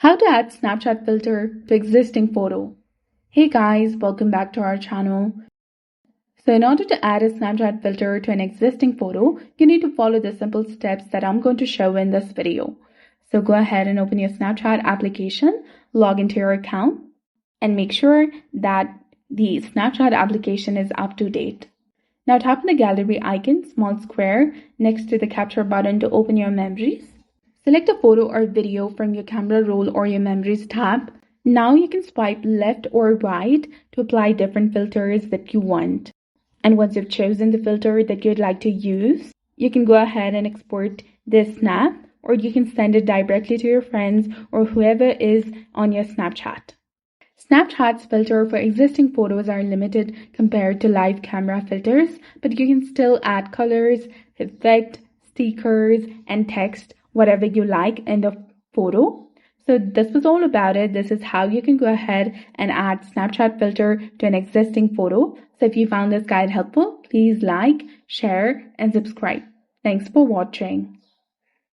How to add Snapchat filter to existing photo. Hey guys, welcome back to our channel. So in order to add a Snapchat filter to an existing photo, you need to follow the simple steps that I'm going to show in this video. So go ahead and open your Snapchat application, log into your account, and make sure that the Snapchat application is up to date. Now tap on the gallery icon, small square, next to the capture button to open your memories. Select a photo or video from your camera roll or your memories tab. Now you can swipe left or right to apply different filters that you want. And once you've chosen the filter that you'd like to use, you can go ahead and export this snap, or you can send it directly to your friends or whoever is on your Snapchat. Snapchat's filter for existing photos are limited compared to live camera filters, but you can still add colors, effects, stickers, and text, whatever you like in the photo. So this was all about it. This is how you can go ahead and add Snapchat filter to an existing photo. So if you found this guide helpful, please like, share, and subscribe. Thanks for watching.